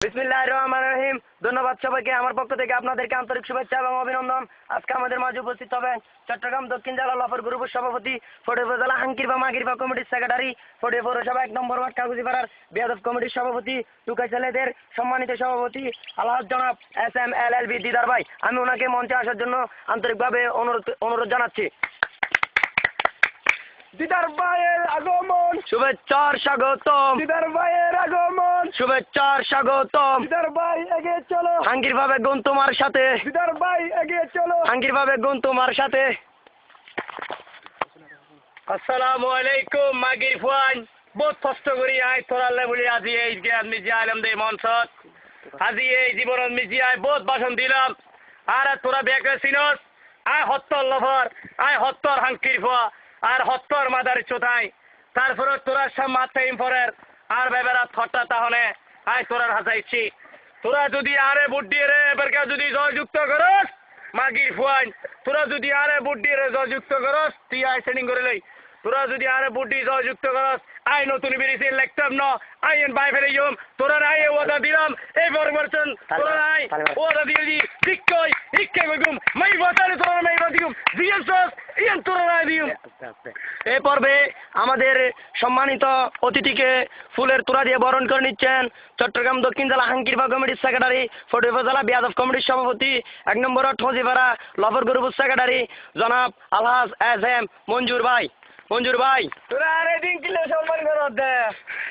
বিসমিল্লাহির রহমানির রহিম। ধন্যবাদ সবাইকে। আমার পক্ষ থেকে আপনাদেরকে আন্তরিক শুভেচ্ছা এবং অভিনন্দন। আজকে আমাদের মাঝে উপস্থিত হবেন চট্টগ্রাম দক্ষিণ জেলা লফর গ্রুপের সভাপতি, ফটিক উপজেলা হাঙ্কিরবা মাগিরবা কমিটির সেক্রেটারি, ফটিক পৌরসভা ১ নম্বর ওয়ার্ড কাগজিপাড়ার বেয়াদব কমিটির সভাপতি, টুকাই ছেলেদের সম্মানিত সভাপতি আলহাজ জনাব SM LLB দিদার ভাই। আমি ওনাকে মঞ্চে আসার জন্য আন্তরিকভাবে অনুরোধ জানাচ্ছি। দিদার ভাইয়ের আগমন, শুভেচ্ছার স্বাগতম। দিদার ভাইয়ের আগমন, শুভেচ্ছার স্বাগতম। দিদার ভাই এগিয়ে চলো, হাঙ্কিরভাবে গুণ তোমার সাথে, দিদার ভাই এগিয়ে চলো, হাঙ্কিরভাবে গুণ তোমার সাথে। আসসালামু আলাইকুম মাগির ফুয়ান। বহুত কষ্ট করি আই তোরালে বলি আজি এই যে আমি যে আলম দে মঞ্চত আজি এই জীবনত মিজি আই বহুত ভাষণ দিলাম। আর তোরা বেকে চিনস আই হত্তর লফর, আই হত্তর হাঙ্কির ফুয়া, আর হত্তর মাদার চোথাই। তারপরে তোরা সব মাথা ইম্পরের আর বেবেরা থট্টা তাহলে আই তোরার হাসাইছি। তোরা যদি আরে বুদ্ধি রে এবারকে যদি জয়যুক্ত করস মাগির ফুয়ান, তোরা যদি আরে বুদ্ধি রে জয়যুক্ত করস তুই আই সেটিং করে লই। তোরা যদি আরে বুদ্ধি জয়যুক্ত করস আই নতুন বেরিয়েছি লেখতাম না আই এন বাই ফেলে যাম। তোরা আই ওদা দিলাম এই পরিবর্তন তোরা আই ওদা দিয়ে দি ঠিক কই ইকে কইগুম মাই বাতারে তোরা মাই বাদিগুম দিয়েছস ইন তোরা দিউম। এই পর্বে আমাদের সম্মানিত অতিথিকে ফুলের তোড়া দিয়ে বরণ করে নিচ্ছেন চট্টগ্রাম দক্ষিণ জেলা হাঙ্কিরবা কমিটির সেক্রেটারি, ফটিক উপজেলা বেয়াদব কমিটির সভাপতি, ১ নম্বর ঠোঁজিপাড়া লফর গ্রুপের সেক্রেটারি জনাব আলহাজ SM মঞ্জুর ভাই। মঞ্জুর ভাই, তোরা আরে দিন কিলে সম্মান করো দে।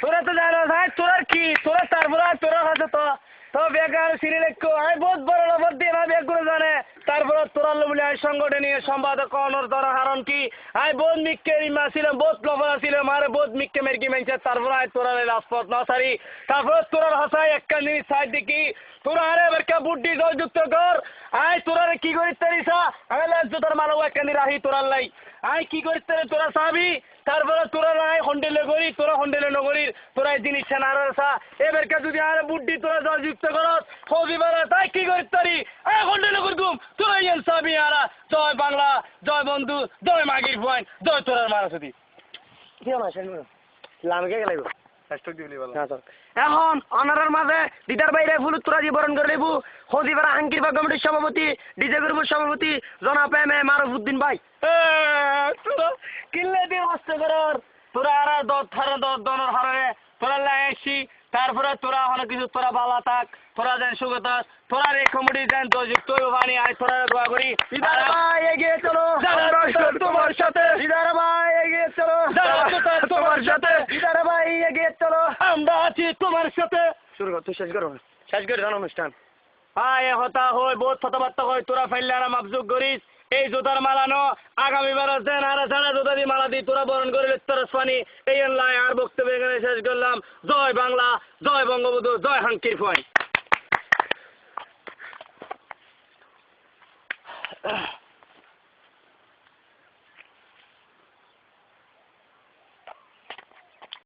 তোরা তো জানো ভাই তোরার কি তোরা তারপরে তোরা হাতে তো বেকার সিরিয়াল একটু আই বহুত বড় লবর দিয়ে না বেগ করে জানে। তারপরে তোরা বলে আই সংগঠনীয় সম্পাদক অনর ধরা হারণ কি আই বহুত মিক্কে রিমা ছিলাম, বহুত লবর ছিলাম, আরে বহুত মিক্কে মেরকি মেনছে। তারপরে আই তোরা রাজপথ না সারি তারপরে তোরার হাসাই একটা জিনিস সাইড দেখি তোরা আরে বেরকা বুদ্ধি জয়যুক্ত কর। আই তোরারে কি করি তারিসা আমি জোতার মালাও একটা রাহি তোরার লাই আই কি করি তোরা চাবি। তারপরে তোরা নাই হন্ডেলে করি তোরা হন্ডেলে নগরী তোরা জিনিস না আসা এবারকে যদি আর বুদ্ধি তোরা জয়যুক্ত করস ফৌজিবারা তাই কি করি তারি আই হন্ডেলে করতুম তোরা ইয়েন চাবি আরা। জয় বাংলা, জয় বন্ধু, জয় মাগির পয়েন্ট, জয় তোরার মারাসতি। এখন অনারের মাঝে দিদার বাইরে ফুলের তোড়া দিয়ে বরণ করে লেবু হজিপাড়া হাঙ্কিরবা কমিটির সভাপতি, ডিজে গ্রুপের সভাপতি জনাব MM মারুফউদ্দিন ভাই। তোরা কিনলে দিয়ে হস্ত করার তোরা আর দনের হারে তোরা লাইছি। তারপরে তোরা অনেক কিছু তোরা বালা থাক তোরা যেন সুগত তোরা এই কমিটি যেন যুক্ত বানি আয় তোরা দোয়া করি। দিদার ভাই এগিয়ে চলো, তোমার সাথে দিদার ভাই এগিয়ে চলো, তোমার সাথে দিদার ভাই এগিয়ে চলো, আমরা আছি তোমার সাথে। শুরু কর, তুই শেষ করে জান অনুষ্ঠান। আয় হতা হয় বহুত কথাবার্তা হয় তোরা ফাইলে আর মাপজুক করিস এই জোতার মালানো আগামীবার দেন আর সারা জোতা দিয়ে মালা দিয়ে তোরা বরণ করে তরসফানি এই লাই আর বক্তব্য এখানে শেষ করলাম। জয় বাংলা, জয় বঙ্গবন্ধু, জয় হাঙ্কির পয়েন্ট।